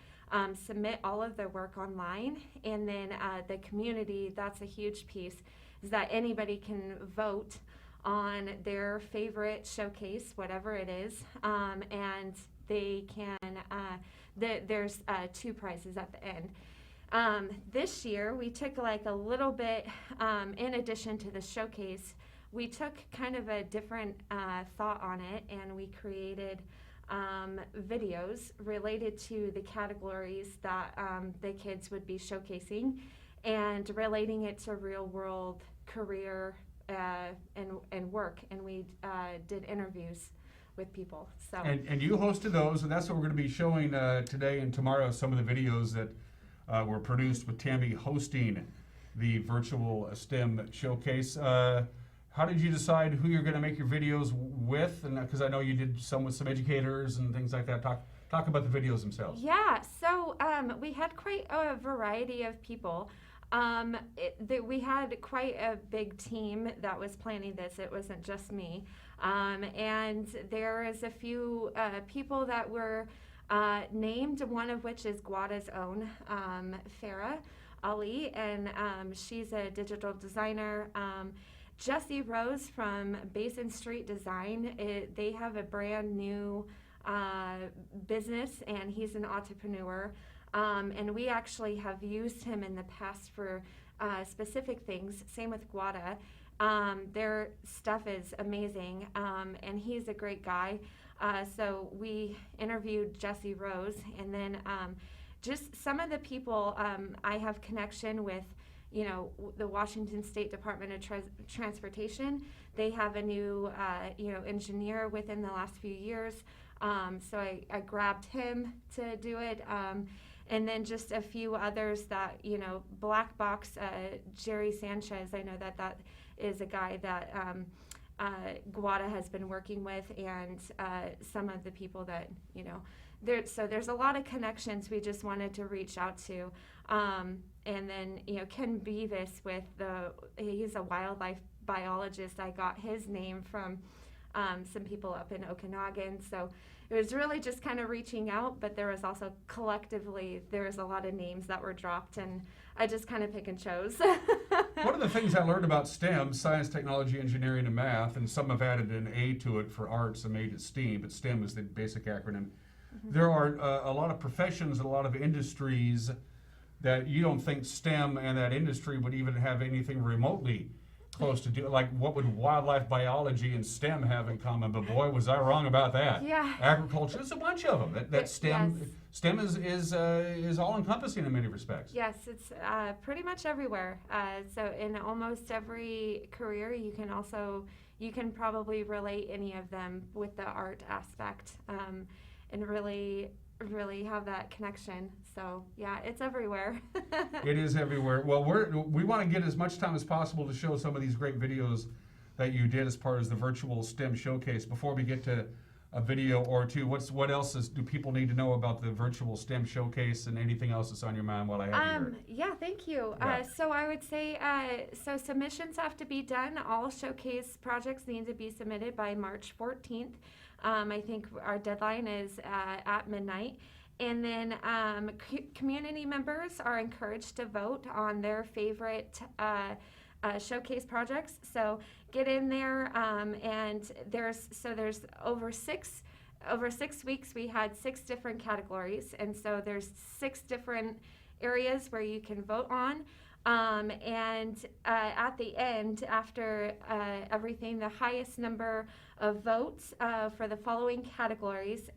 submit all of their work online, and then the community, that's a huge piece, is that anybody can vote on their favorite showcase, whatever it is, and they can, there's 2 prizes at the end. This year, we took like a little bit, in addition to the showcase, we took kind of a different thought on it, and we created videos related to the categories that the kids would be showcasing, and relating it to real world career and work. And we did interviews with people. So and you hosted those, and that's what we're going to be showing today and tomorrow, some of the videos that were produced with Tami hosting the virtual STEM showcase. How did you decide who you're going to make your videos with? And because I know you did some with some educators and things like that. Talk about the videos themselves. Yeah, so we had quite a variety of people. We had quite a big team that was planning this. It wasn't just me. And there is a few people that were named, one of which is Guada's own, Farah Ali, and she's a digital designer. Jesse Rose from Basin Street Design, they have a brand new business, and he's an entrepreneur. And we actually have used him in the past for specific things. Same with Guada. Their stuff is amazing, and he's a great guy. So we interviewed Jesse Rose, and then just some of the people I have connection with. The Washington State Department of Transportation, they have a new, engineer within the last few years. So I grabbed him to do it. And then just a few others that, Black Box, Jerry Sanchez, I know that is a guy that Guada has been working with, and some of the people that, so there's a lot of connections we just wanted to reach out to. And then, Ken Beavis he's a wildlife biologist. I got his name from some people up in Okanagan. So it was really just kind of reaching out, but there was also collectively, there was a lot of names that were dropped, and I just kind of pick and chose. One of the things I learned about STEM, science, technology, engineering, and math, and some have added an A to it for arts and made it STEAM, but STEM is the basic acronym. Mm-hmm. There are a lot of professions and a lot of industries that you don't think STEM and that industry would even have anything remotely close to do. Like, what would wildlife biology and STEM have in common? But boy, was I wrong about that. Yeah. Agriculture, there's a bunch of them. That STEM, yes. STEM is all encompassing in many respects. Yes, it's pretty much everywhere. So in almost every career, you can probably relate any of them with the art aspect, and really have that connection. So yeah, it's everywhere. It is everywhere. Well, we want to get as much time as possible to show some of these great videos that you did as part of the virtual STEM showcase. Before we get to a video or two, what else do people need to know about the virtual STEM showcase, and anything else that's on your mind while I have you here? Yeah, thank you. Yeah. So I would say, so submissions have to be done. All showcase projects need to be submitted by March 14th. I think our deadline is at midnight. And then community members are encouraged to vote on their favorite showcase projects. So get in there, and there's over 6 weeks we had 6 different categories, and so there's 6 different areas where you can vote on. And at the end, after everything, the highest number of votes for the following categories,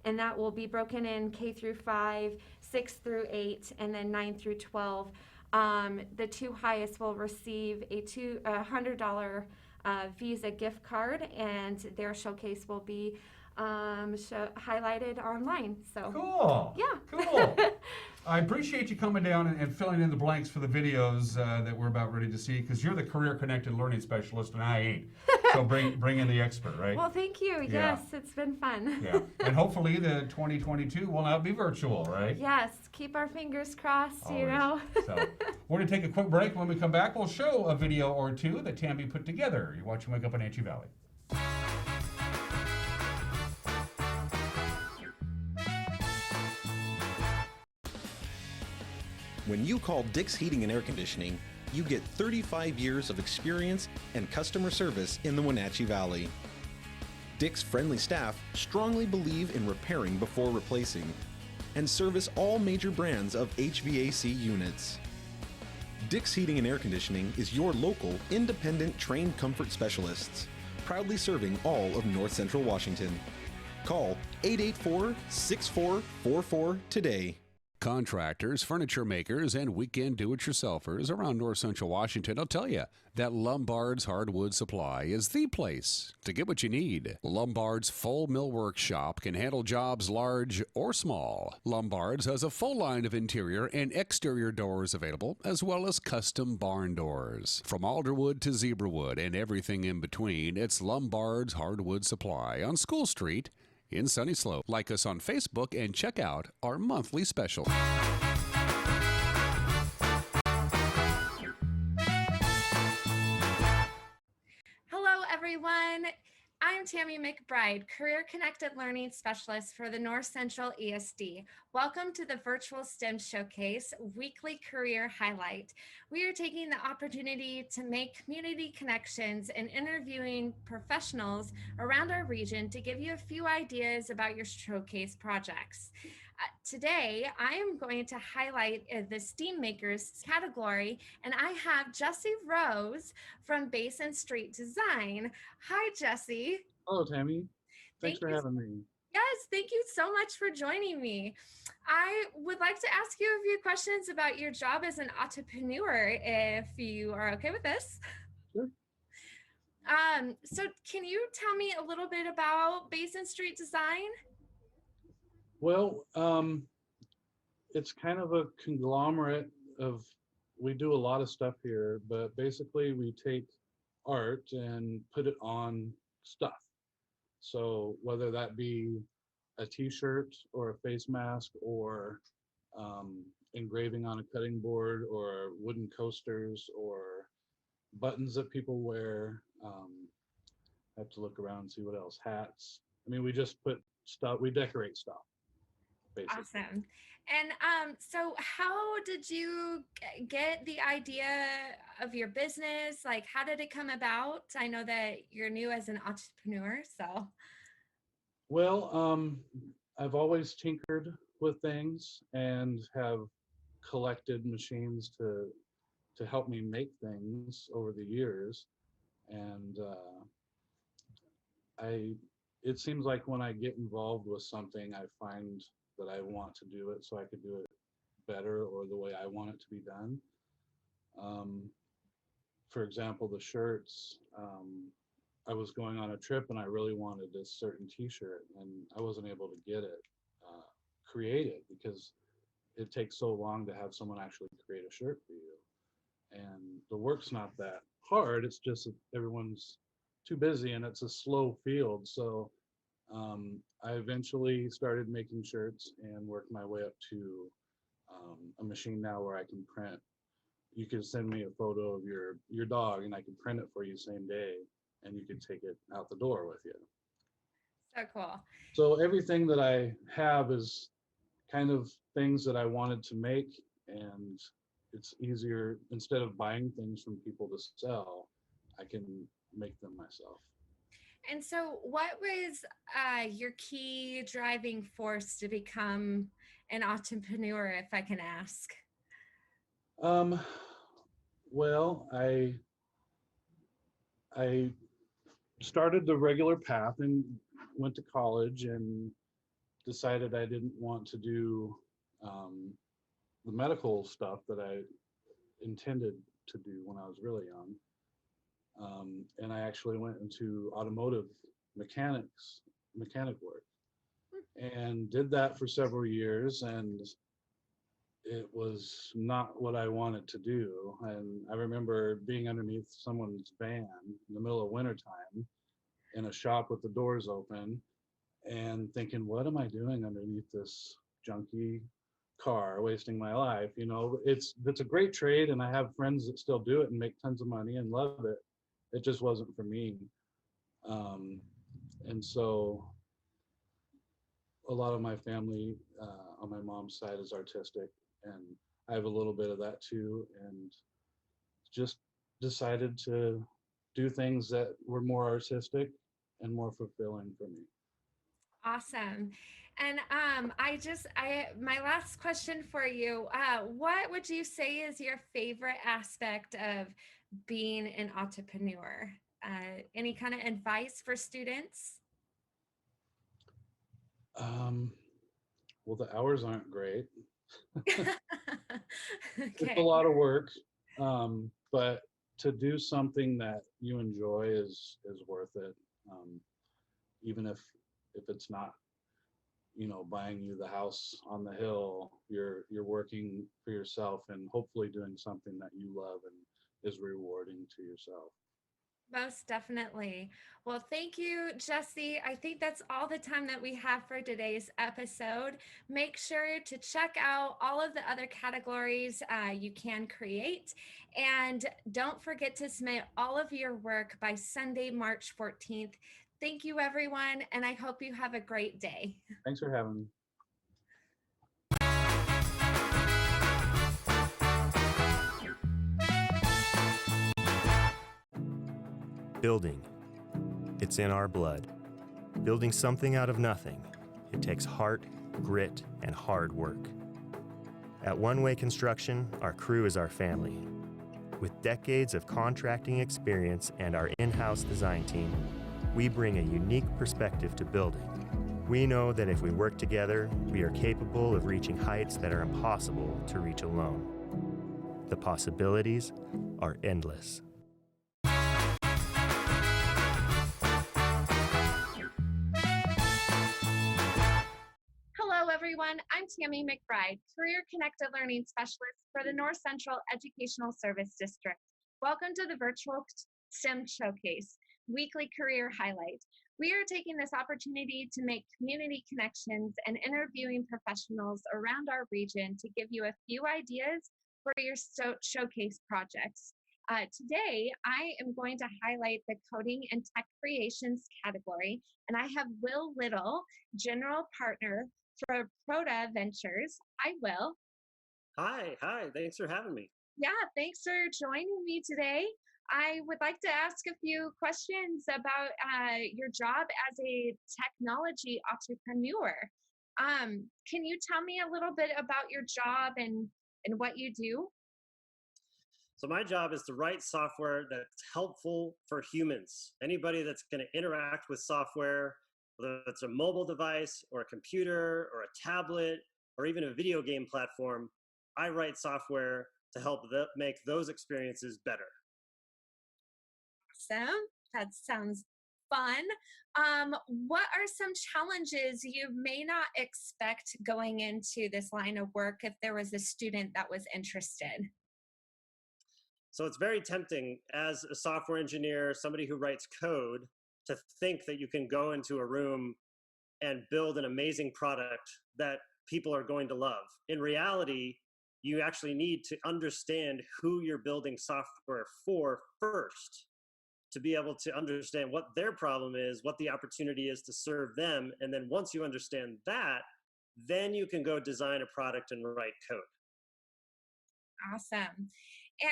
and that will be broken in K through 5, 6 through 8, and then 9 through 12. The 2 highest will receive a $100 Visa gift card, and their showcase will be highlighted online. So cool. Yeah. Cool. I appreciate you coming down and filling in the blanks for the videos that we're about ready to see, because you're the career-connected learning specialist and I ain't. So bring in the expert, right? Well, thank you. Yeah. Yes, it's been fun. Yeah. And hopefully the 2022 will not be virtual, right? Yes. Keep our fingers crossed, Always. you know. So we're going to take a quick break. When we come back, we'll show a video or two that Tami put together. You're watching Wake Up Wenatchee Valley. When you call Dick's Heating and Air Conditioning, you get 35 years of experience and customer service in the Wenatchee Valley. Dick's friendly staff strongly believe in repairing before replacing and service all major brands of HVAC units. Dick's Heating and Air Conditioning is your local, independent, trained comfort specialists, proudly serving all of North Central Washington. Call 884-6444 today. Contractors, furniture makers, and weekend do-it-yourselfers around North Central Washington will tell you that Lombard's Hardwood Supply is the place to get what you need. Lombard's full millwork shop can handle jobs large or small. Lombard's has a full line of interior and exterior doors available, as well as custom barn doors. From alderwood to zebrawood and everything in between, it's Lombard's Hardwood Supply on School Street in Sunny Slope. Like us on Facebook and check out our monthly special. Hello, everyone. I'm Tami McBride, Career Connected Learning Specialist for the North Central ESD. Welcome to the Virtual STEM Showcase Weekly Career Highlight. We are taking the opportunity to make community connections and interviewing professionals around our region to give you a few ideas about your showcase projects. Today, I am going to highlight the STEAM Makers category, and I have Jesse Rose from Basin Street Design. Hi, Jesse. Hello, Tami. Thanks for having me. Yes, thank you so much for joining me. I would like to ask you a few questions about your job as an entrepreneur, if you are okay with this. Sure. So can you tell me a little bit about Basin Street Design? Well, it's kind of a conglomerate of, we do a lot of stuff here, but basically we take art and put it on stuff. So whether that be a t-shirt or a face mask or engraving on a cutting board or wooden coasters or buttons that people wear, I have to look around and see what else, hats. I mean, we just put stuff, we decorate stuff, basically. Awesome. And so how did you get the idea of your business? Like, how did it come about? I know that you're new as an entrepreneur, so. Well, I've always tinkered with things and have collected machines to help me make things over the years. And it seems like when I get involved with something, I find that I want to do it so I could do it better or the way I want it to be done. For example, the shirts, I was going on a trip and I really wanted this certain t-shirt and I wasn't able to get it created because it takes so long to have someone actually create a shirt for you. And the work's not that hard, it's just that everyone's too busy and it's a slow field. So I eventually started making shirts and worked my way up to a machine now where I can print. You can send me a photo of your dog and I can print it for you same day and you can take it out the door with you. So cool. So everything that I have is kind of things that I wanted to make, and it's easier, instead of buying things from people to sell, I can make them myself. And so what was your key driving force to become an entrepreneur, if I can ask? Well, I started the regular path and went to college and decided I didn't want to do the medical stuff that I intended to do when I was really young. And I actually went into automotive mechanic work and did that for several years, and it was not what I wanted to do. And I remember being underneath someone's van in the middle of wintertime in a shop with the doors open and thinking, what am I doing underneath this junky car, wasting my life? You know, it's a great trade and I have friends that still do it and make tons of money and love it. It just wasn't for me. And so a lot of my family on my mom's side is artistic, and I have a little bit of that too, and just decided to do things that were more artistic and more fulfilling for me. Awesome. And my last question for you, what would you say is your favorite aspect of being an entrepreneur? Any kind of advice for students? Well, the hours aren't great. Okay. It's a lot of work, but to do something that you enjoy is worth it. Even if it's not, you know, buying you the house on the hill, you're working for yourself and hopefully doing something that you love and is rewarding to yourself. Most definitely. Well, thank you, Jesse. I think that's all the time that we have for today's episode. Make sure to check out all of the other categories you can create. And don't forget to submit all of your work by Sunday, March 14th. Thank you, everyone, and I hope you have a great day. Thanks for having me. Building. It's in our blood. Building something out of nothing. It takes heart, grit, and hard work. At One Way Construction, our crew is our family. With decades of contracting experience and our in-house design team, we bring a unique perspective to building. We know that if we work together, we are capable of reaching heights that are impossible to reach alone. The possibilities are endless. everyone. I'm Tami McBride, Career Connected Learning Specialist for the North Central Educational Service District. Welcome to the virtual STEM Showcase, weekly career highlight. We are taking this opportunity to make community connections and interviewing professionals around our region to give you a few ideas for your showcase projects. Today, I am going to highlight the Coding and Tech Creations category, and I have Will Little, General Partner for Proda Ventures. Hi, Will. Hi, thanks for having me. Yeah, thanks for joining me today. I would like to ask a few questions about your job as a technology entrepreneur. Can you tell me a little bit about your job and what you do? So my job is to write software that's helpful for humans. Anybody that's going to interact with software, whether it's a mobile device or a computer or a tablet or even a video game platform, I write software to help make those experiences better. Awesome. That sounds fun. What are some challenges you may not expect going into this line of work if there was a student that was interested? So it's very tempting as a software engineer, somebody who writes code, to think that you can go into a room and build an amazing product that people are going to love. In reality, you actually need to understand who you're building software for first, to be able to understand what their problem is, what the opportunity is to serve them. And then once you understand that, then you can go design a product and write code. Awesome.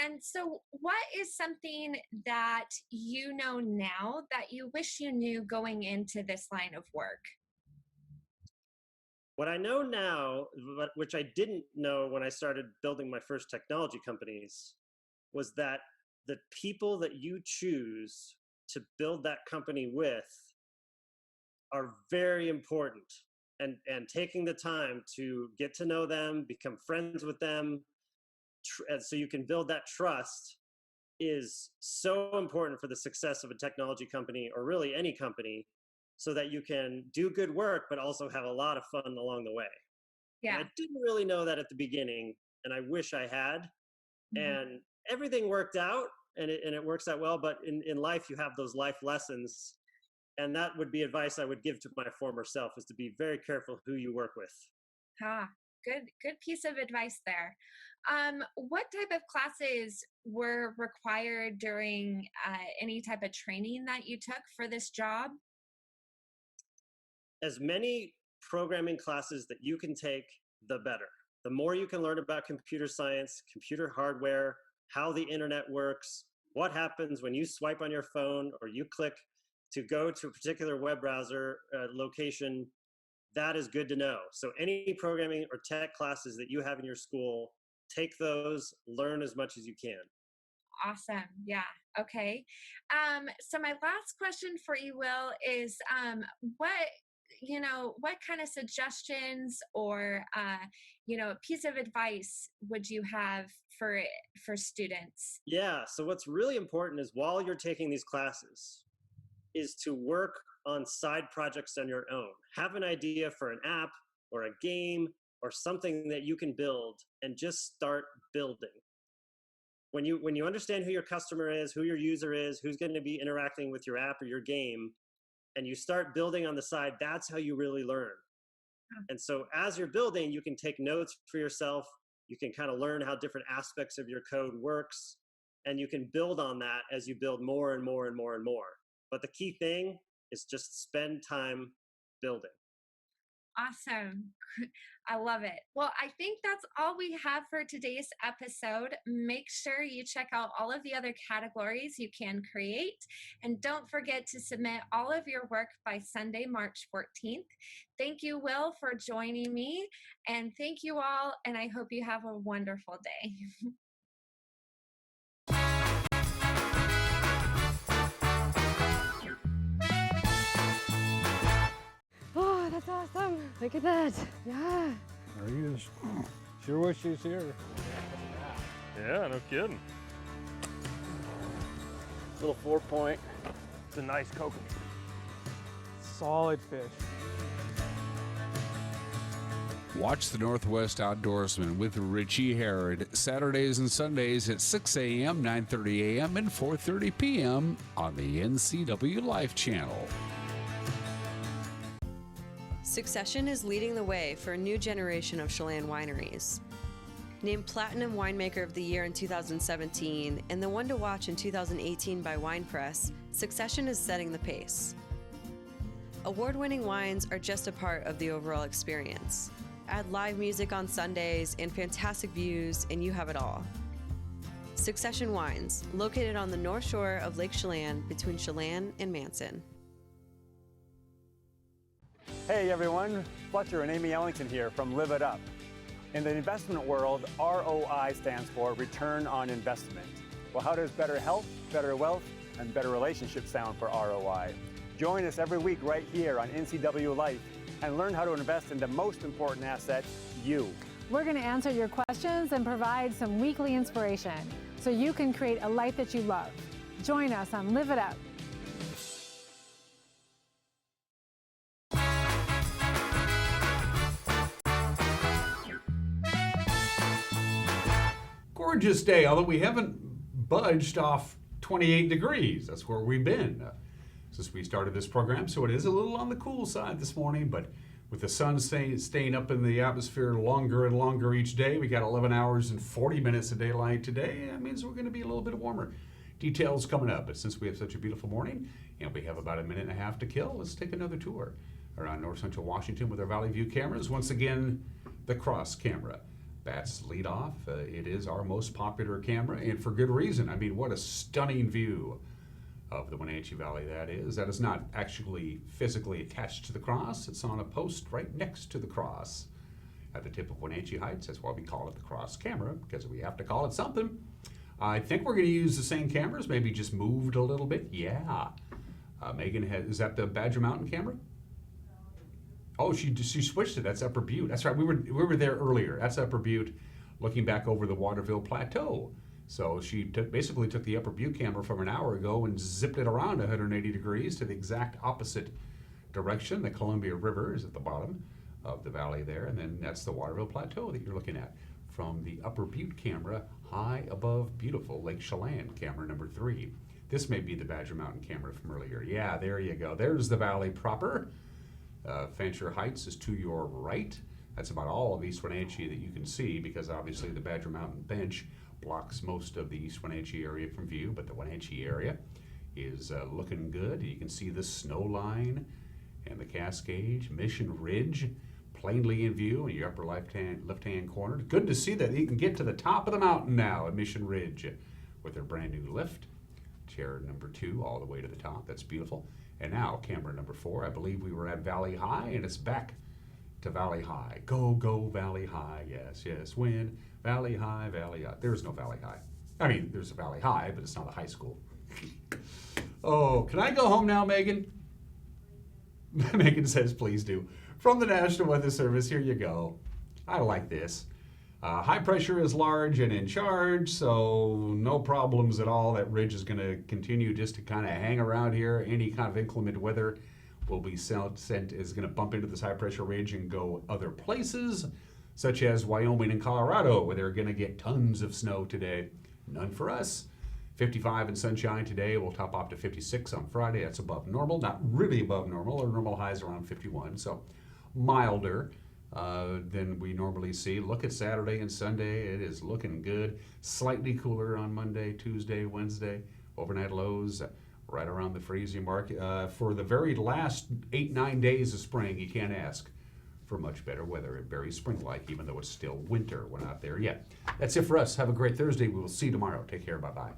And so what is something that you know now that you wish you knew going into this line of work? What I know now, which I didn't know when I started building my first technology companies, was that the people that you choose to build that company with are very important. And taking the time to get to know them, become friends with them, so you can build that trust is so important for the success of a technology company, or really any company, so that you can do good work, but also have a lot of fun along the way. Yeah. And I didn't really know that at the beginning, and I wish I had. And everything worked out, and it works out well, but in life, you have those life lessons. And that would be advice I would give to my former self, is to be very careful who you work with. Good piece of advice there. What type of classes were required during any type of training that you took for this job? As many programming classes that you can take, the better. The more you can learn about computer science, computer hardware, how the internet works, what happens when you swipe on your phone or you click to go to a particular web browser location, that is good to know. So any programming or tech classes that you have in your school, take those, learn as much as you can. Awesome. Yeah. Okay. So my last question for you, Will, is what kind of suggestions or a piece of advice would you have for students? Yeah. So what's really important is, while you're taking these classes, is to work on side projects on your own. Have an idea for an app or a game or something that you can build, and just start building. When you understand who your customer is, who your user is, who's going to be interacting with your app or your game, and you start building on the side, that's how you really learn. And so as you're building, you can take notes for yourself. You can kind of learn how different aspects of your code works, and you can build on that as you build more and more and more and more. But the key thing is just spend time building. Awesome. I love it. Well, I think that's all we have for today's episode. Make sure you check out all of the other categories you can create. And don't forget to submit all of your work by Sunday, March 14th. Thank you, Will, for joining me. And thank you all. And I hope you have a wonderful day. Oh, that's awesome. Look at that. Yeah. There he is. Sure wish he was here. Yeah, no kidding. Little 4-point. It's a nice kokanee. Solid fish. Watch the Northwest Outdoorsman with Richie Herod Saturdays and Sundays at 6 a.m., 9:30 a.m., and 4:30 p.m. on the NCW Life channel. Succession is leading the way for a new generation of Chelan wineries. Named Platinum Winemaker of the Year in 2017 and the one to watch in 2018 by Wine Press, Succession is setting the pace. Award-winning wines are just a part of the overall experience. Add live music on Sundays and fantastic views, and you have it all. Succession Wines, located on the north shore of Lake Chelan between Chelan and Manson. Hey everyone, Fletcher and Amy Ellington here from Live It Up. In the investment world, ROI stands for Return on Investment. Well, how does better health, better wealth, and better relationships sound for ROI? Join us every week right here on NCW Life and learn how to invest in the most important asset, you. We're going to answer your questions and provide some weekly inspiration so you can create a life that you love. Join us on Live It Up. Gorgeous day, although we haven't budged off 28 degrees. That's where we've been since we started this program. So it is a little on the cool side this morning, but with the sun staying up in the atmosphere longer and longer each day, we got 11 hours and 40 minutes of daylight today. That means we're going to be a little bit warmer. Details coming up, but since we have such a beautiful morning and we have about a minute and a half to kill, let's take another tour around north central Washington with our Valley View cameras. Once again, the cross camera. Bats lead off. It is our most popular camera, and for good reason. I mean, what a stunning view of the Wenatchee Valley that is. That is not actually physically attached to the cross. It's on a post right next to the cross at the tip of Wenatchee Heights. That's why we call it the cross camera, because we have to call it something. I think we're going to use the same cameras, maybe just moved a little bit. Yeah. Megan, is that the Badger Mountain camera? Oh, she switched it. That's Upper Butte. That's right. We were there earlier. That's Upper Butte, looking back over the Waterville Plateau. So she basically took the Upper Butte camera from an hour ago and zipped it around 180 degrees to the exact opposite direction. The Columbia River is at the bottom of the valley there, and then that's the Waterville Plateau that you're looking at from the Upper Butte camera, high above beautiful Lake Chelan, camera number 3. This may be the Badger Mountain camera from earlier. Yeah, there you go. There's the valley proper. Fancher Heights is to your right. That's about all of East Wenatchee that you can see, because obviously the Badger Mountain Bench blocks most of the East Wenatchee area from view, but the Wenatchee area is looking good. You can see the snow line and the Cascades, Mission Ridge, plainly in view in your upper left-hand corner. Good to see that you can get to the top of the mountain now at Mission Ridge with their brand new lift. Chair number 2 all the way to the top. That's beautiful. And now camera number 4. I believe we were at Valley High, and it's back to Valley High. Go, go, Valley High. Yes, yes, win. Valley High, Valley High. There's no Valley High. I mean, there's a Valley High, but it's not a high school. Oh, can I go home now, Megan? Megan says, please do. From the National Weather Service, here you go. I like this. High pressure is large and in charge, so no problems at all. That ridge is going to continue just to kind of hang around here. Any kind of inclement weather will be is going to bump into this high pressure ridge and go other places, such as Wyoming and Colorado, where they're going to get tons of snow today. None for us. 55 and sunshine today. We'll top off to 56 on Friday. That's above normal. Not really above normal. Our normal high is around 51, so milder than we normally see. Look at Saturday and Sunday. It is looking good. Slightly cooler on Monday, Tuesday, Wednesday. Overnight lows right around the freezing mark. For the very last 8-9 days of spring, you can't ask for much better weather. Very spring-like, even though it's still winter. We're not there yet. That's it for us. Have a great Thursday. We will see you tomorrow. Take care. Bye-bye.